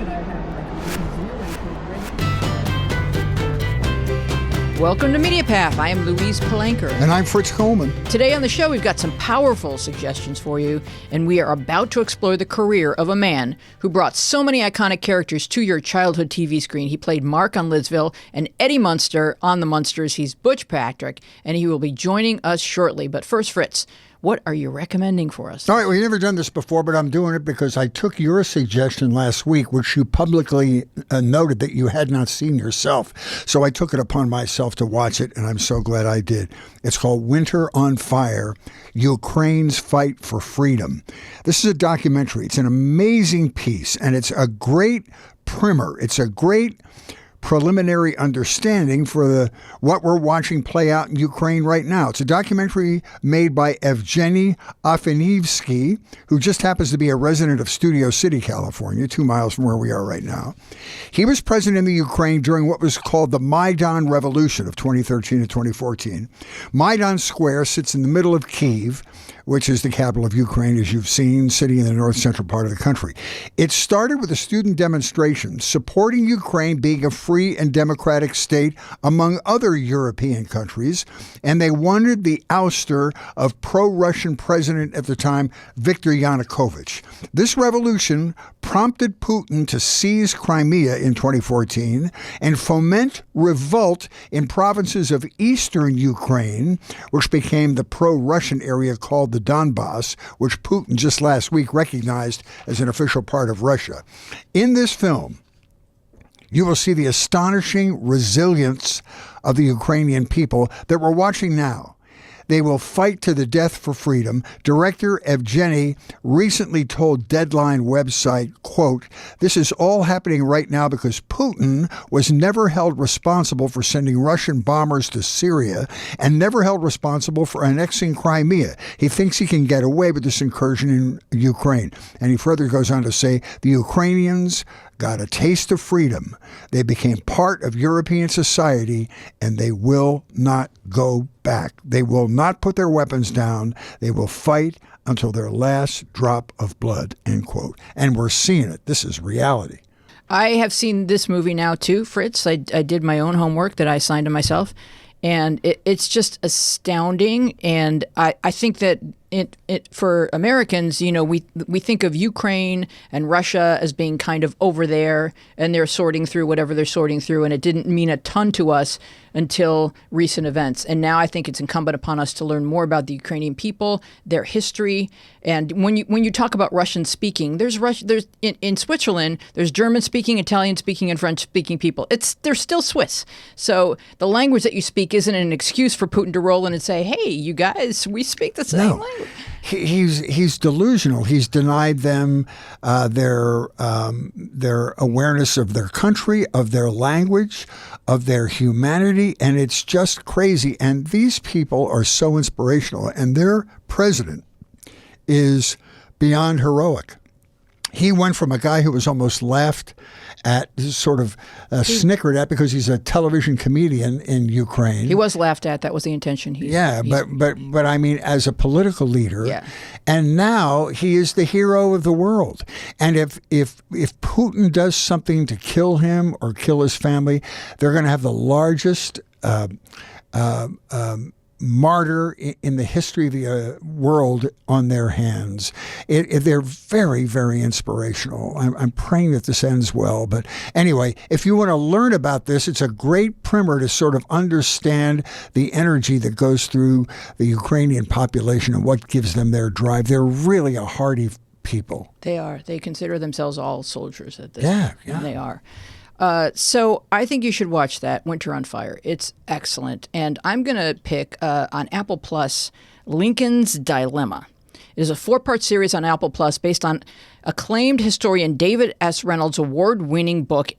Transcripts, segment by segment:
should I have like Welcome to Media Path. I am Louise Palanker. And I'm Fritz Coleman. Today on the show, we've got some powerful suggestions for you, and we are about to explore the career of a man who brought so many iconic characters to your childhood TV screen. He played Mark on Lidsville and Eddie Munster on the Munsters. He's Butch Patrick, and he will be joining us shortly. But first, Fritz, what are you recommending for us? All right, we've never done this before, but I'm doing it because I took your suggestion last week, which you publicly noted that you had not seen yourself. So I took it upon myself to watch it, and I'm so glad I did. It's called Winter on Fire, Ukraine's Fight for Freedom. This is a documentary. It's an amazing piece, and it's a great primer. It's a great preliminary understanding for what we're watching play out in Ukraine right now. It's a documentary made by Evgeny Afanevsky, who just happens to be a resident of Studio City, California, 2 miles from where we are right now. He was president in the Ukraine during what was called the Maidan Revolution of 2013 to 2014. Maidan Square sits in the middle of Kyiv, which is the capital of Ukraine, as you've seen, sitting in the north-central part of the country. It started with a student demonstration supporting Ukraine being a free and democratic state among other European countries, and they wanted the ouster of pro-Russian president at the time, Viktor Yanukovych. This revolution prompted Putin to seize Crimea in 2014 and foment revolt in provinces of eastern Ukraine, which became the pro-Russian area called the Donbass, which Putin just last week recognized as an official part of Russia. In this film, you will see the astonishing resilience of the Ukrainian people that we're watching now. They will fight to the death for freedom. Director Evgeny recently told Deadline website, quote, "This is all happening right now because Putin was never held responsible for sending Russian bombers to Syria and never held responsible for annexing Crimea. He thinks he can get away with this incursion in Ukraine." And he further goes on to say, "The Ukrainians got a taste of freedom. They became part of European society, and they will not go back. They will not put their weapons down. They will fight until their last drop of blood," end quote. And we're seeing it. This is reality. I have seen this movie now, too, Fritz. I did my own homework that I assigned to myself, and it's just astounding. And I think that it for Americans, you know, we think of Ukraine and Russia as being kind of over there, and they're sorting through whatever they're sorting through, and it didn't mean a ton to us until recent events. And now I think it's incumbent upon us to learn more about the Ukrainian people, their history. And when you talk about Russian speaking, there's in Switzerland, there's German speaking, Italian speaking, and French speaking people. They're still Swiss. So the language that you speak isn't an excuse for Putin to roll in and say, "Hey, you guys, we speak the same language." He's delusional. He's denied them their awareness of their country, of their language, of their humanity, and it's just crazy. And these people are so inspirational, and their president is beyond heroic. He went from a guy who was almost laughed at, sort of snickered at because he's a television comedian in Ukraine. He was laughed at. That was the intention. But I mean, as a political leader, yeah. And now he is the hero of the world. And if Putin does something to kill him or kill his family, they're going to have the largest martyr in the history of the world on their hands. They're very, very inspirational. I'm praying that this ends well. But anyway, if you want to learn about this, it's a great primer to sort of understand the energy that goes through the Ukrainian population and what gives them their drive. They're really a hardy people. They are. They consider themselves all soldiers at this point. Yeah. And they are. So I think you should watch that, Winter on Fire. It's excellent. And I'm going to pick on Apple Plus, Lincoln's Dilemma. It is a 4-part series on Apple Plus based on acclaimed historian David S. Reynolds' award-winning book,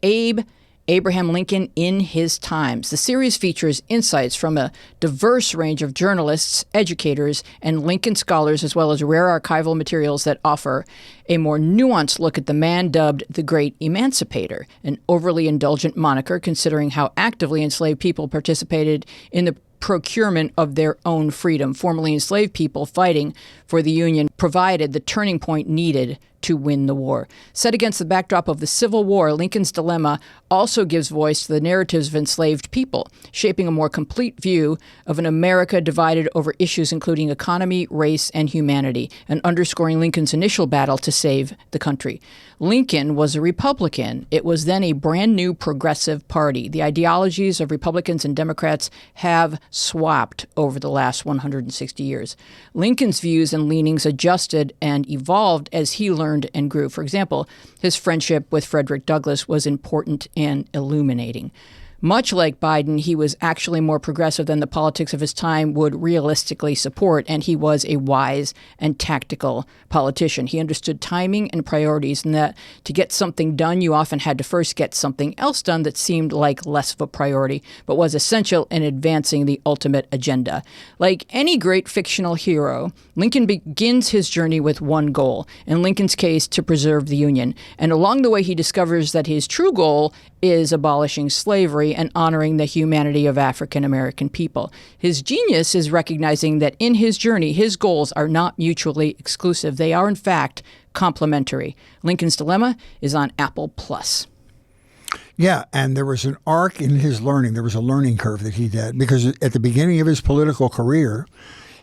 Abraham Lincoln in His Times. The series features insights from a diverse range of journalists, educators, and Lincoln scholars, as well as rare archival materials that offer a more nuanced look at the man dubbed the Great Emancipator, an overly indulgent moniker considering how actively enslaved people participated in the procurement of their own freedom. Formerly enslaved people fighting for the Union provided the turning point needed to win the war. Set against the backdrop of the Civil War, Lincoln's dilemma also gives voice to the narratives of enslaved people, shaping a more complete view of an America divided over issues including economy, race, and humanity, and underscoring Lincoln's initial battle to save the country. Lincoln was a Republican. It was then a brand new progressive party. The ideologies of Republicans and Democrats have swapped over the last 160 years. Lincoln's views and leanings adjusted and evolved as he learned and grew. For example, his friendship with Frederick Douglass was important and illuminating. Much like Biden, he was actually more progressive than the politics of his time would realistically support, and he was a wise and tactical politician. He understood timing and priorities, and that to get something done, you often had to first get something else done that seemed like less of a priority, but was essential in advancing the ultimate agenda. Like any great fictional hero, Lincoln begins his journey with one goal, in Lincoln's case, to preserve the Union. And along the way, he discovers that his true goal is abolishing slavery and honoring the humanity of African American people. His genius is recognizing that in his journey, his goals are not mutually exclusive. They are, in fact, complementary. Lincoln's Dilemma is on Apple Plus. Yeah, and there was an arc in his learning. There was a learning curve that he did, because at the beginning of his political career,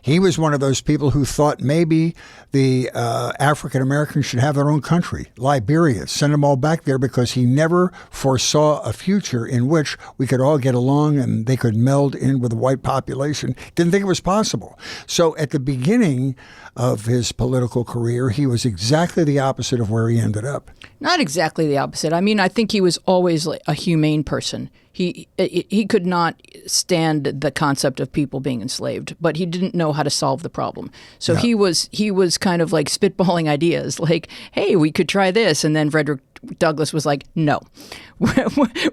he was one of those people who thought maybe the African Americans should have their own country, Liberia, send them all back there, because he never foresaw a future in which we could all get along and they could meld in with the white population. Didn't think it was possible. So at the beginning of his political career, he was exactly the opposite of where he ended up. Not exactly the opposite. I mean, I think he was always a humane person. He could not stand the concept of people being enslaved, but he didn't know how to solve the problem. So he was kind of like spitballing ideas, like, hey, we could try this. And then Frederick Douglass was like, no,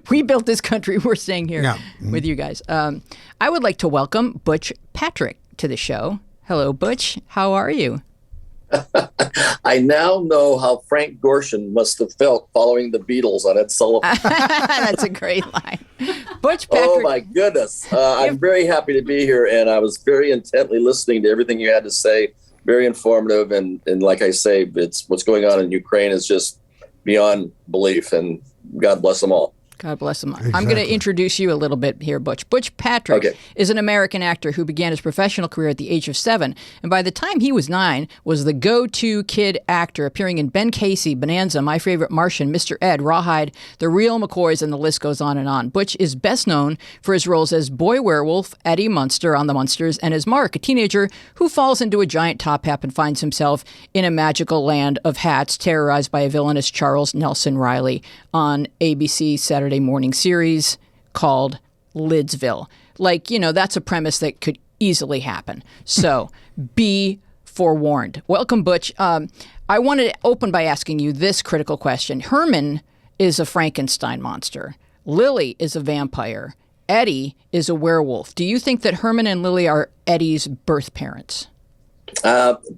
we built this country. We're staying here with you guys. I would like to welcome Butch Patrick to the show. Hello, Butch. How are you? I now know how Frank Gorshin must have felt following the Beatles on Ed Sullivan. That's a great line. Butch Patrick. Oh, my goodness. I'm very happy to be here, and I was very intently listening to everything you had to say. Very informative, and like I say, it's what's going on in Ukraine is just beyond belief, and God bless them all. God bless him. Exactly. I'm going to introduce you a little bit here, Butch. Butch Patrick is an American actor who began his professional career at the age of 7, and by the time he was 9, was the go-to kid actor, appearing in Ben Casey, Bonanza, My Favorite Martian, Mr. Ed, Rawhide, The Real McCoys, and the list goes on and on. Butch is best known for his roles as Boy Werewolf, Eddie Munster on the Munsters, and as Mark, a teenager who falls into a giant top hat and finds himself in a magical land of hats, terrorized by a villainous Charles Nelson Riley on ABC Saturday morning series called Lidsville. Like, that's a premise that could easily happen. So be forewarned. Welcome, Butch. I wanted to open by asking you this critical question. Herman is a Frankenstein monster. Lily is a vampire. Eddie is a werewolf. Do you think that Herman and Lily are Eddie's birth parents?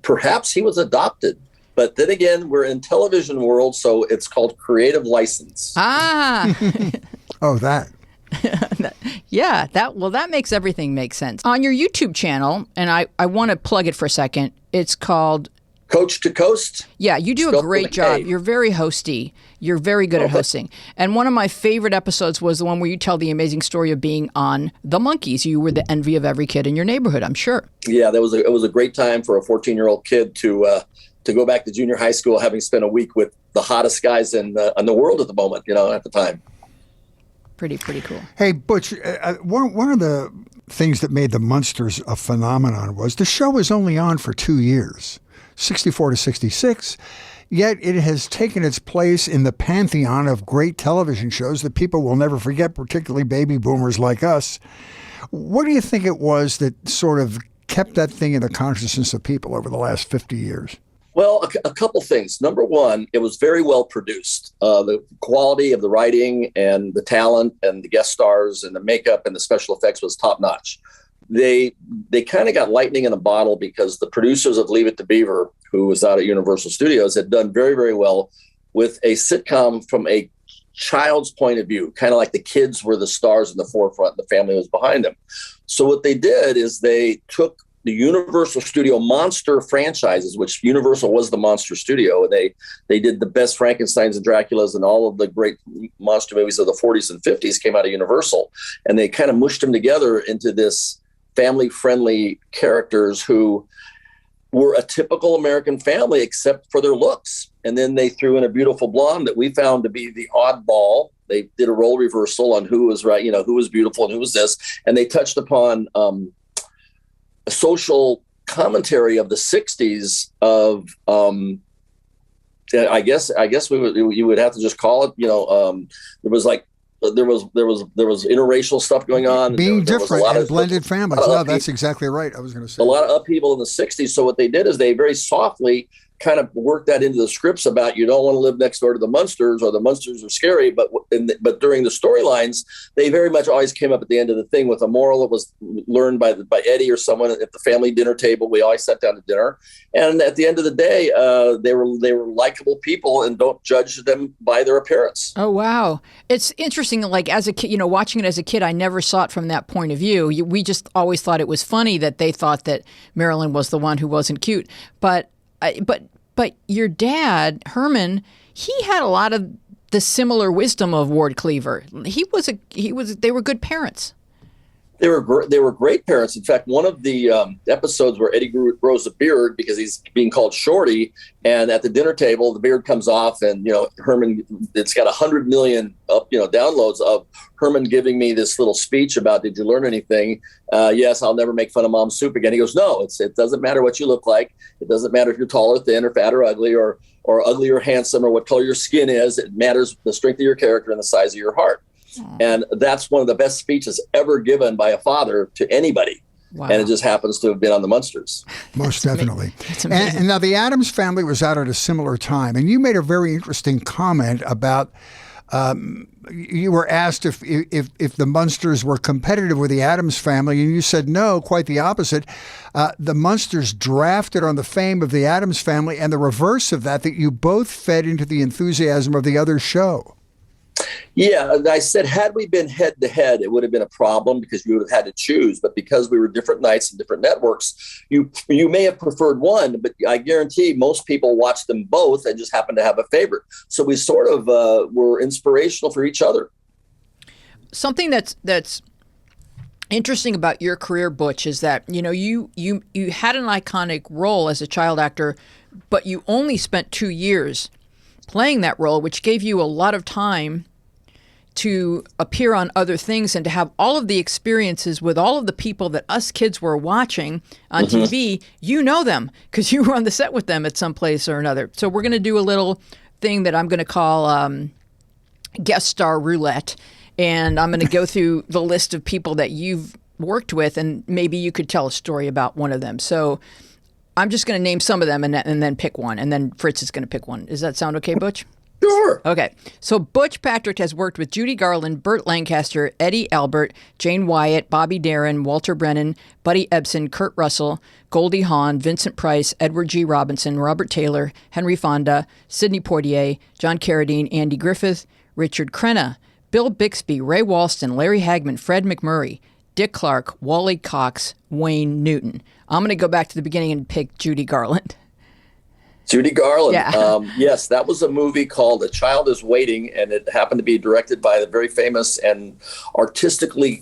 Perhaps he was adopted. But then again, we're in television world, so it's called creative license. Ah. Oh, that. Yeah, that makes everything make sense. On your YouTube channel, and I want to plug it for a second, it's called Coach to Coast. Yeah, you do a great job. You're very hosty. You're very good at hosting. And one of my favorite episodes was the one where you tell the amazing story of being on the Monkees. You were the envy of every kid in your neighborhood, I'm sure. Yeah, it was a great time for a 14-year-old kid to go back to junior high school, having spent a week with the hottest guys in the world at the moment, at the time. Pretty cool. Hey, Butch, one of the things that made the Munsters a phenomenon was the show was only on for 2 years, 64 to 66, yet it has taken its place in the pantheon of great television shows that people will never forget, particularly baby boomers like us. What do you think it was that sort of kept that thing in the consciousness of people over the last 50 years? Well, a couple things. Number one, it was very well produced. The quality of the writing and the talent and the guest stars and the makeup and the special effects was top notch. They kind of got lightning in a bottle because the producers of Leave It to Beaver, who was out at Universal Studios, had done very, very well with a sitcom from a child's point of view, kind of like the kids were the stars in the forefront and the family was behind them. So what they did is they took the Universal Studio monster franchises, which Universal was the monster studio, and they did the best Frankensteins and Draculas and all of the great monster movies of the 40s and 50s came out of Universal, and they kind of mushed them together into this family-friendly characters who were a typical American family except for their looks. And then they threw in a beautiful blonde that we found to be the oddball. They did a role reversal on who was right, who was beautiful and who was this, and they touched upon a social commentary of the 60s of I guess you would have to just call it, there was interracial stuff going on. Being there different and blended families. No, that's exactly right. I was going to say a lot of upheaval in the 60s. So what they did is they very softly kind of worked that into the scripts about you don't want to live next door to the Munsters or the Munsters are scary. But during the storylines, they very much always came up at the end of the thing with a moral that was learned by Eddie or someone at the family dinner table. We always sat down to dinner. And at the end of the day, they were likable people, and don't judge them by their appearance. Oh, wow. It's interesting. Like as a kid, watching it as a kid, I never saw it from that point of view. We just always thought it was funny that they thought that Marilyn was the one who wasn't cute. But your dad, Herman, he had a lot of the similar wisdom of Ward Cleaver. They were good parents. They were great parents. In fact, one of the episodes where Eddie grows a beard because he's being called Shorty, and at the dinner table the beard comes off, and Herman, it's got 100 million downloads of Herman giving me this little speech about, did you learn anything? Yes, I'll never make fun of mom's soup again. He goes, no, it doesn't matter what you look like. It doesn't matter if you're tall or thin or fat or ugly or ugly or handsome or what color your skin is. It matters the strength of your character and the size of your heart. And that's one of the best speeches ever given by a father to anybody. Wow. And it just happens to have been on the Munsters. Most definitely. And now the Addams Family was out at a similar time. And you made a very interesting comment about you were asked if the Munsters were competitive with the Addams Family, and you said no, quite the opposite. The Munsters drafted on the fame of the Addams Family, and the reverse of that you both fed into the enthusiasm of the other show. Yeah, I said, had we been head to head, it would have been a problem because you would have had to choose. But because we were different nights and different networks, you may have preferred one, but I guarantee most people watched them both and just happened to have a favorite. So we sort of were inspirational for each other. Something that's interesting about your career, Butch, is that you had an iconic role as a child actor, but you only spent 2 years playing that role, which gave you a lot of time to appear on other things and to have all of the experiences with all of the people that us kids were watching on TV. You know them because you were on the set with them at some place or another. So we're going to do a little thing that I'm going to call guest star roulette. And I'm going to go through the list of people that you've worked with, and maybe you could tell a story about one of them. So I'm just going to name some of them and then pick one, and then Fritz is going to pick one. Does that sound okay, Butch? Sure. Okay. So Butch Patrick has worked with Judy Garland, Burt Lancaster, Eddie Albert, Jane Wyatt, Bobby Darin, Walter Brennan, Buddy Ebsen, Kurt Russell, Goldie Hawn, Vincent Price, Edward G. Robinson, Robert Taylor, Henry Fonda, Sidney Poitier, John Carradine, Andy Griffith, Richard Crenna, Bill Bixby, Ray Walston, Larry Hagman, Fred MacMurray, Dick Clark, Wally Cox, Wayne Newton. I'm going to go back to the beginning and pick Judy Garland. Judy Garland. Yeah. Yes, that was a movie called A Child is Waiting, and it happened to be directed by the very famous and artistically,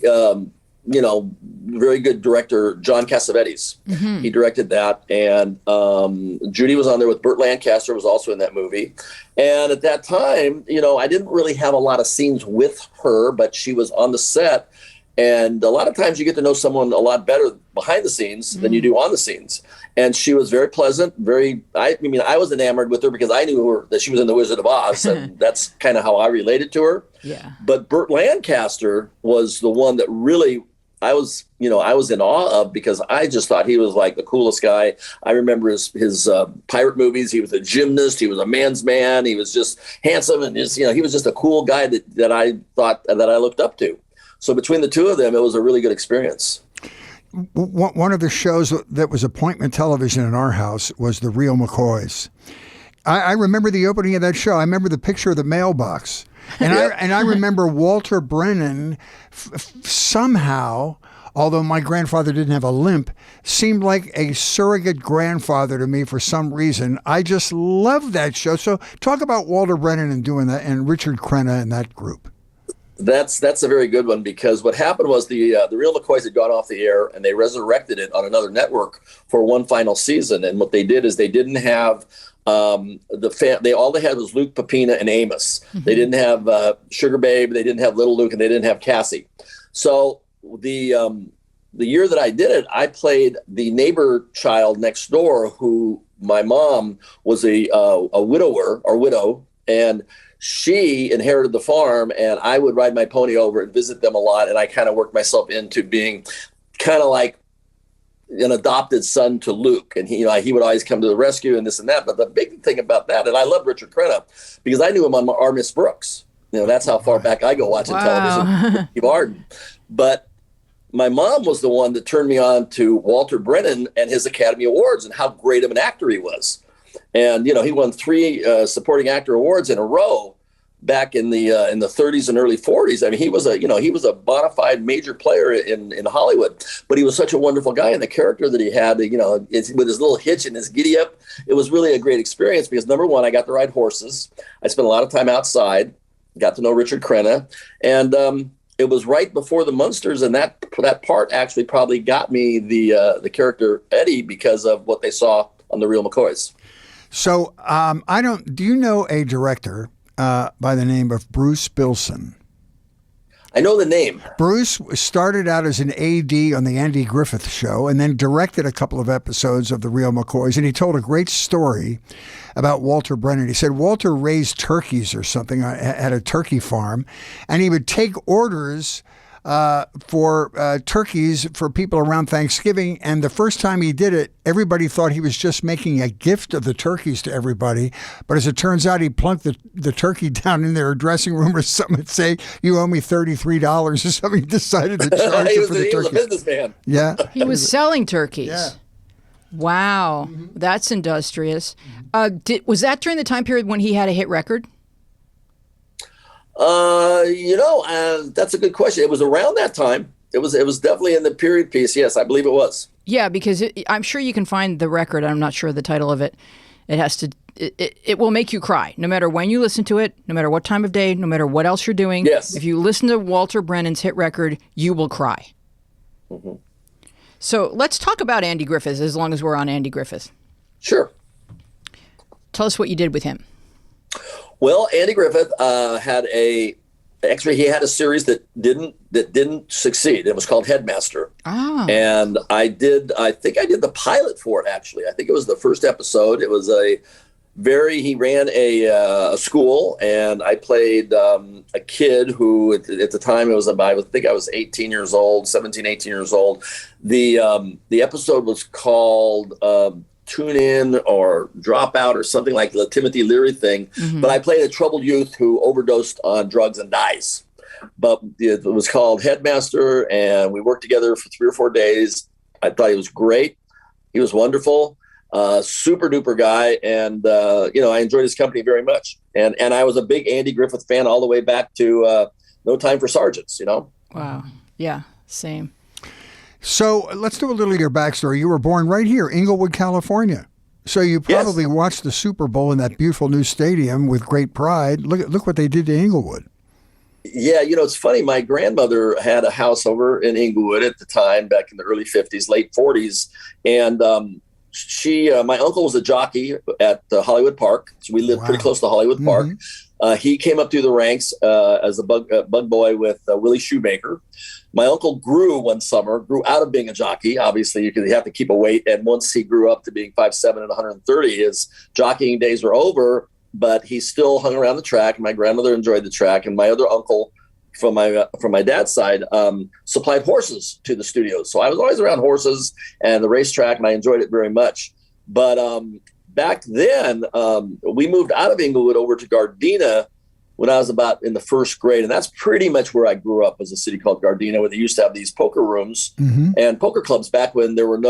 very good director, John Cassavetes. Mm-hmm. He directed that, and Judy was on there with Burt Lancaster, was also in that movie. And at that time, I didn't really have a lot of scenes with her, but she was on the set. And a lot of times you get to know someone a lot better behind the scenes than you do on the scenes. And she was very pleasant, I was enamored with her because I knew her, that she was in The Wizard of Oz, and that's kind of how I related to her. Yeah. But Burt Lancaster was the one that really I was in awe of because I just thought he was like the coolest guy. I remember his pirate movies. He was a gymnast. He was a man's man. He was just handsome, and he was just a cool guy that I thought that I looked up to. So between the two of them, it was a really good experience. One of the shows that was appointment television in our house was the Real McCoys. I remember the opening of that show. I remember the picture of the mailbox. And I remember Walter Brennan somehow, although my grandfather didn't have a limp, seemed like a surrogate grandfather to me for some reason. I just loved that show. So talk about Walter Brennan and doing that, and Richard Crenna and that group. That's a very good one, because what happened was the Real McCoys had gone off the air, and they resurrected it on another network for one final season. And what they did is they didn't have all they had was Luke, Pepina, and Amos. Mm-hmm. They didn't have Sugar Babe, they didn't have Little Luke, and they didn't have Cassie. So the year that I did it, I played the neighbor child next door, who my mom was a widow, and she inherited the farm, and I would ride my pony over and visit them a lot. And I kind of worked myself into being kind of like an adopted son to Luke. And he would always come to the rescue and this and that. But the big thing about that, and I love Richard Crenna because I knew him on our Miss Brooks. That's how far back I go watching television. Arden. But my mom was the one that turned me on to Walter Brennan and his Academy Awards and how great of an actor he was. And, he won 3 supporting actor awards in a row back in the 30s and early 40s. I mean, he was a bona fide major player in Hollywood, but he was such a wonderful guy. And the character that he had, with his little hitch and his giddy up, it was really a great experience because, number one, I got to ride horses. I spent a lot of time outside, got to know Richard Crenna. And it was right before the Munsters, and that part actually probably got me the character Eddie because of what they saw on the Real McCoys. So do you know a director by the name of Bruce Bilson? I know the name. Bruce started out as an AD on the Andy Griffith Show and then directed a couple of episodes of the Real McCoys. And he told a great story about Walter Brennan. He said Walter raised turkeys or something at a turkey farm, and he would take orders for turkeys for people around Thanksgiving. And the first time he did it, everybody thought he was just making a gift of the turkeys to everybody. But as it turns out, he plunked the turkey down in their dressing room or something and say, "You owe me $33 or something." He decided to charge him for the turkeys. He was a businessman. Yeah. He was selling turkeys. Yeah. Wow. Mm-hmm. That's industrious. Was that during the time period when he had a hit record? That's a good question. It was around that time. It was definitely in the period piece. Yes, I believe it was. Yeah, because I'm sure you can find the record. I'm not sure the title of it. It will make you cry, no matter when you listen to it, no matter what time of day, no matter what else you're doing. Yes. If you listen to Walter Brennan's hit record, you will cry. Mm-hmm. So let's talk about Andy Griffith, as long as we're on Andy Griffith. Sure. Tell us what you did with him. Well, Andy Griffith he had a series that didn't succeed. It was called Headmaster. Ah. And I think I did the pilot for it, actually. I think it was the first episode. It was he ran a school, and I played a kid who at the time I think I was 18 years old, 17, 18 years old. The episode was called Tune In or Drop Out or something like the Timothy Leary thing. Mm-hmm. But I played a troubled youth who overdosed on drugs and dies. But it was called Headmaster, and we worked together for 3 or 4 days. I thought he was great. He was wonderful, super duper guy. And, I enjoyed his company very much. And I was a big Andy Griffith fan all the way back to No Time for Sergeants, Wow. Yeah, same. So let's do a little of your backstory. You were born right here, Inglewood, California. So you probably watched the Super Bowl in that beautiful new stadium with great pride. Look what they did to Inglewood. Yeah, it's funny. My grandmother had a house over in Inglewood at the time, back in the early 50s, late 40s. And my uncle was a jockey at Hollywood Park. So we lived pretty close to Hollywood Park. He came up through the ranks as a bug boy with Willie Shoemaker. My uncle grew out of being a jockey. Obviously, you have to keep a weight. And once he grew up to being 5'7" and 130, his jockeying days were over, but he still hung around the track. My grandmother enjoyed the track. And my other uncle from my dad's side supplied horses to the studios. So I was always around horses and the racetrack, and I enjoyed it very much. But back then, we moved out of Inglewood over to Gardena when I was about in the first grade. And that's pretty much where I grew up, was a city called Gardena, where they used to have these poker rooms and poker clubs back when there was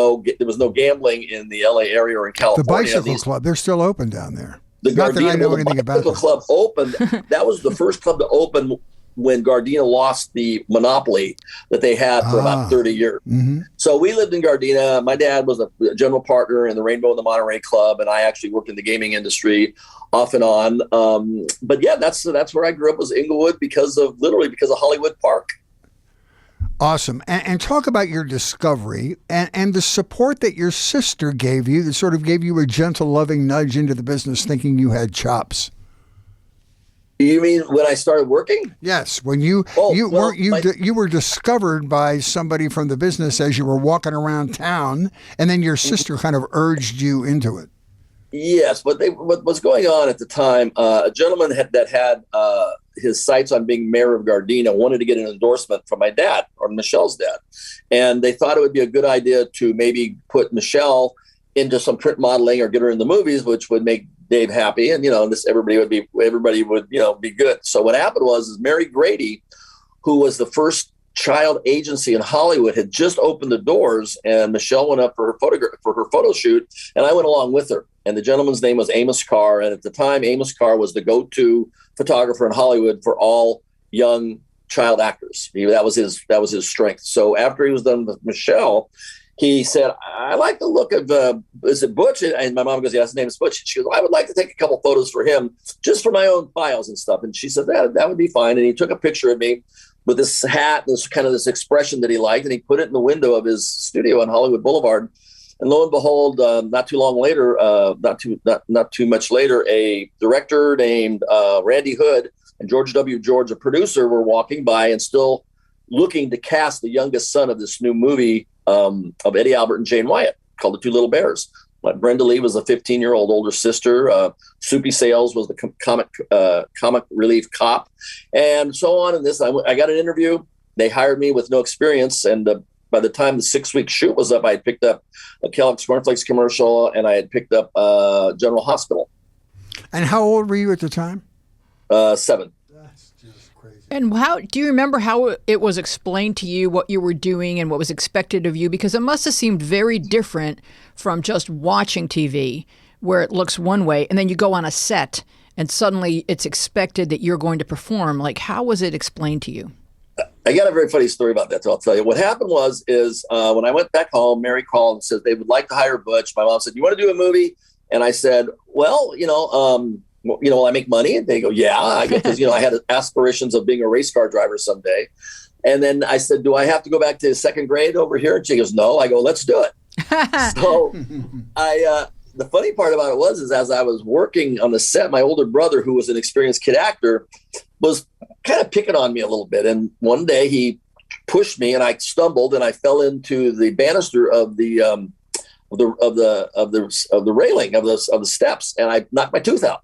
no gambling in the LA area or in California. The Bicycle Club, they're still open down there. The Not that I know anything about the club opened. That was the first club to open when Gardena lost the monopoly that they had for about 30 years. Mm-hmm. So we lived in Gardena. My dad was a general partner in the Rainbow and the Monterey Club, and I actually worked in the gaming industry off and on. But yeah, that's where I grew up, was Inglewood, because of Hollywood Park. Awesome. And talk about your discovery and the support that your sister gave you, that sort of gave you a gentle, loving nudge into the business, thinking you had chops. You mean when I started working? Yes, when you were discovered by somebody from the business as you were walking around town, and then your sister kind of urged you into it. Yes, but what was going on at the time? A gentleman that had his sights on being mayor of Gardena wanted to get an endorsement from my dad, or Michelle's dad, and they thought it would be a good idea to maybe put Michelle into some print modeling or get her in the movies, which would make Dave happy, and everybody would be good. So what happened was Mary Grady, who was the first child agency in Hollywood, had just opened the doors, and Michelle went up for her photo shoot, and I went along with her. And the gentleman's name was Amos Carr, and at the time, Amos Carr was the go-to photographer in Hollywood for all young child actors. That was his strength. So after he was done with Michelle, he said, "I like the look of, is it Butch?" And my mom goes, "Yeah, his name is Butch." She goes, "I would like to take a couple photos for him, just for my own files and stuff." And she said, that would be fine. And he took a picture of me with this hat and this expression that he liked, and he put it in the window of his studio on Hollywood Boulevard. And lo and behold, not too much later, a director named Randy Hood and George W. George, a producer, were walking by and still looking to cast the youngest son of this new movie of Eddie Albert and Jane Wyatt, called The Two Little Bears. Brenda Lee was a 15-year-old older sister. Soupy Sales was the comic relief cop, and so on. And this, I got an interview. They hired me with no experience, and by the time the 6-week shoot was up, I had picked up a Kellogg's Cornflakes commercial, and I had picked up General Hospital. And how old were you at the time? 7. That's just crazy. And do you remember how it was explained to you what you were doing and what was expected of you? Because it must have seemed very different from just watching TV, where it looks one way, and then you go on a set, and suddenly it's expected that you're going to perform. Like, how was it explained to you? I got a very funny story about that, so I'll tell you. What happened is when I went back home, Mary called and said they would like to hire Butch. My mom said, "You want to do a movie?" And I said, "Well, will I make money?" And they go, "Yeah," because I had aspirations of being a race car driver someday. And then I said, "Do I have to go back to second grade over here?" And she goes, "No." I go, "Let's do it." So the funny part about it was as I was working on the set, my older brother, who was an experienced kid actor, was kind of picking on me a little bit. And one day he pushed me, and I stumbled, and I fell into the banister of the railing of the steps, and I knocked my tooth out.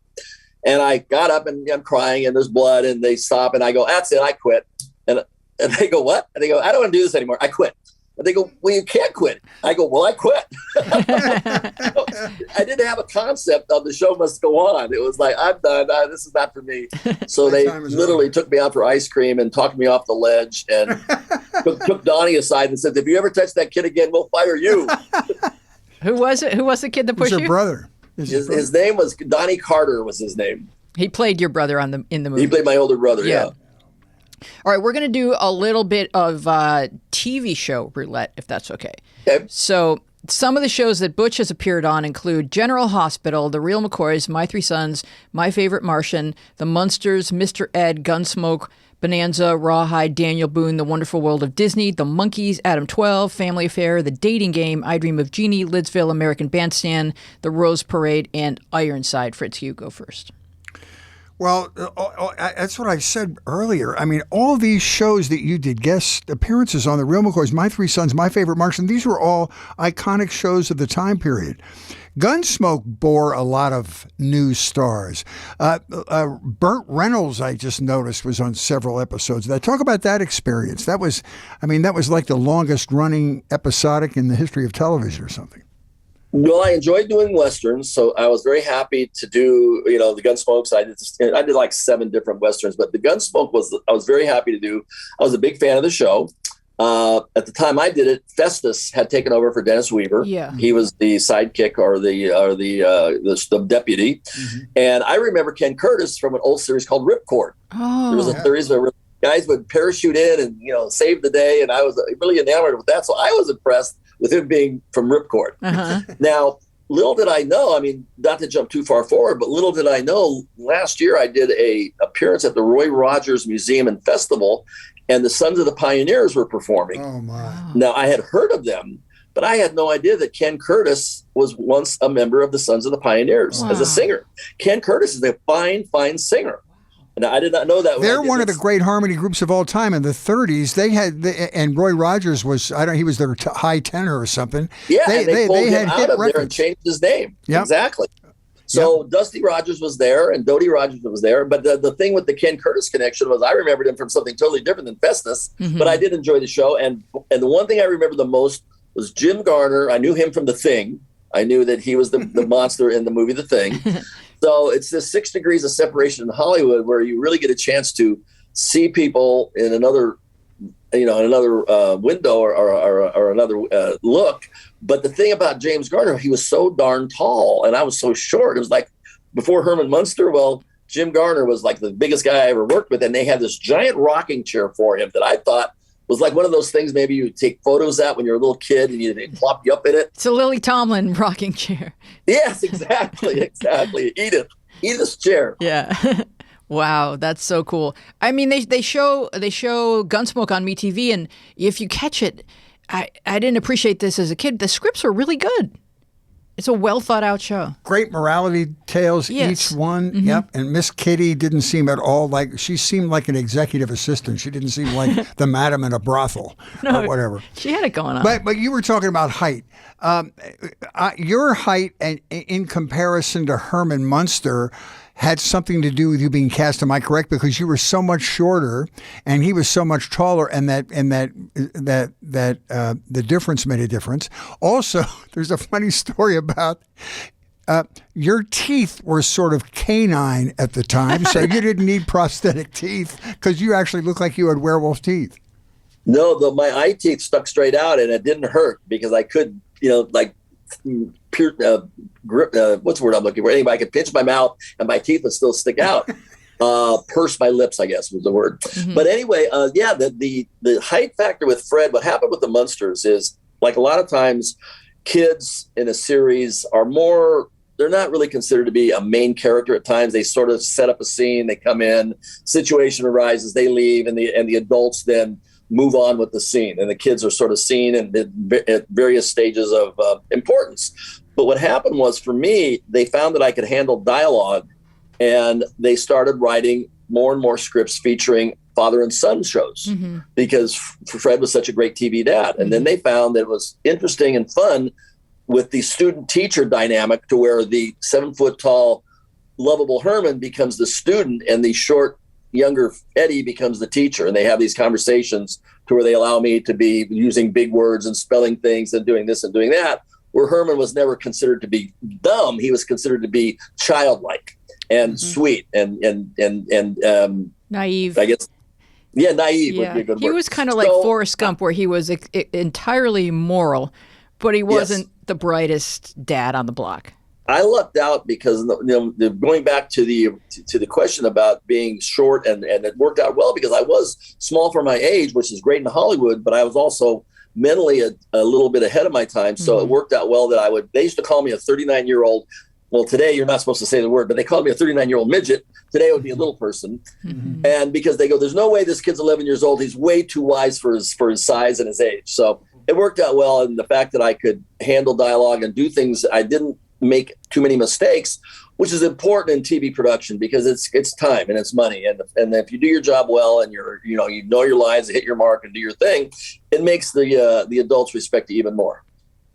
And I got up, and I'm crying, and there's blood, and they stop, and I go, "That's it, I quit." And they go, "What?" And they go, "I don't want to do this anymore. I quit." And they go, "Well, you can't quit." I go, "Well, I quit." I didn't have a concept of the show must go on. It was like, I'm done. This is not for me. So they literally took me out for ice cream and talked me off the ledge, and took Donnie aside and said, "If you ever touch that kid again, we'll fire you." Who was it? Who was the kid that pushed you? Your brother. His name was Donnie Carter. Was his name? He played your brother in the movie. He played my older brother. Yeah. All right, we're going to do a little bit of TV show roulette, if that's okay. Okay. So some of the shows that Butch has appeared on include General Hospital, The Real McCoys, My Three Sons, My Favorite Martian, The Munsters, Mr. Ed, Gunsmoke, Bonanza, Rawhide, Daniel Boone, The Wonderful World of Disney, The Monkees, Adam 12, Family Affair, The Dating Game, I Dream of Jeanie, Lidsville, American Bandstand, The Rose Parade, and Ironside. Fritz, you go first. Well, that's what I said earlier. I mean, all these shows that you did guest appearances on, The Real McCoys, My Three Sons, My Favorite Martian, these were all iconic shows of the time period. Gunsmoke bore a lot of new stars. Burt Reynolds, I just noticed, was on several episodes. Talk about that experience. That was like the longest running episodic in the history of television or something. Well, I enjoyed doing Westerns, so I was very happy to do, the Gunsmokes. I did like 7 different Westerns, but the Gunsmoke I was very happy to do. I was a big fan of the show. At the time I did it, Festus had taken over for Dennis Weaver. Yeah. He was the sidekick or the deputy. Mm-hmm. And I remember Ken Curtis from an old series called Ripcord. Oh. There was a series where guys would parachute in and save the day, and I was really enamored with that. So I was impressed with him being from Ripcord. Uh-huh. Now, little did I know, I mean, not to jump too far forward, but little did I know, last year I did a appearance at the Roy Rogers Museum and Festival, and the Sons of the Pioneers were performing. Oh, my. Now, I had heard of them, but I had no idea that Ken Curtis was once a member of the Sons of the Pioneers as a singer. Ken Curtis is a fine, fine singer. Now, I did not know that. They're one of the great harmony groups of all time. In the 30s, they had, and Roy Rogers was, he was their high tenor or something. Yeah, they pulled him out of records. there and changed his name. Yep. Exactly. So Dusty Rogers was there and Dodie Rogers was there. But the thing with the Ken Curtis connection was I remembered him from something totally different than Festus, but I did enjoy the show. And the one thing I remember the most was Jim Garner. I knew him from The Thing. I knew that he was the monster in the movie The Thing. So it's this 6 degrees of separation in Hollywood where you really get a chance to see people in another window or another look. But the thing about James Garner, he was so darn tall and I was so short. It was like before Herman Munster. Well, Jim Garner was like the biggest guy I ever worked with. And they had this giant rocking chair for him that I thought was like one of those things maybe you take photos at when you're a little kid and they plop you up in it. It's a Lily Tomlin rocking chair. Yes, exactly. Edith's chair. Yeah. Wow, that's so cool. I mean, they show Gunsmoke on MeTV, and if you catch it, I didn't appreciate this as a kid. The scripts are really good. It's a well thought out show. Great morality tales, Yes. each one. Yep. And Miss Kitty didn't seem at all like, she seemed like an executive assistant. She didn't seem like the madam in a brothel or whatever. She had it going on. But you were talking about height. Your height, and in comparison to Herman Munster, had something to do with you being cast. Am I correct? Because you were so much shorter, and he was so much taller, and the difference made a difference. Also, there's a funny story about your teeth were sort of canine at the time, so you didn't need prosthetic teeth because you actually looked like you had werewolf teeth. No, my eye teeth stuck straight out, and it didn't hurt because I could, what's the word I'm looking for? Anyway, I could pinch my mouth and my teeth would still stick out. Purse my lips, I guess was the word. But anyway, the height factor with Fred, what happened with the Munsters is, like a lot of times, kids in a series are more, they're not really considered to be a main character at times. They sort of set up a scene, they come in, situation arises, they leave, and the adults then move on with the scene, and the kids are sort of seen at various stages of importance. But what happened was, for me, they found that I could handle dialogue, and they started writing more and more scripts featuring father and son shows because Fred was such a great TV dad. And then they found that it was interesting and fun with the student-teacher dynamic, to where the 7-foot-tall, lovable Herman becomes the student, and the short, younger Eddie becomes the teacher, and they have these conversations to where they allow me to be using big words and spelling things and doing this and doing that, where Herman was never considered to be dumb. He was considered to be childlike and sweet and naive, I guess. Yeah, naive would be a good word. He was kind of like Forrest Gump, where he was entirely moral, but he wasn't the brightest dad on the block. I lucked out because, going back to the question about being short, and it worked out well because I was small for my age, which is great in Hollywood, but I was also mentally a little bit ahead of my time. So it worked out well that they used to call me a 39-year-old. Well, today you're not supposed to say the word, but they called me a 39-year-old midget. Today it would be a little person. And because they go, there's no way this kid's 11 years old. He's way too wise for his size and his age. So it worked out well. And the fact that I could handle dialogue and do things, I didn't make too many mistakes, which is important in TV production because it's time and it's money, and if you do your job well and you know your lines, hit your mark, and do your thing, it makes the adults respect you even more.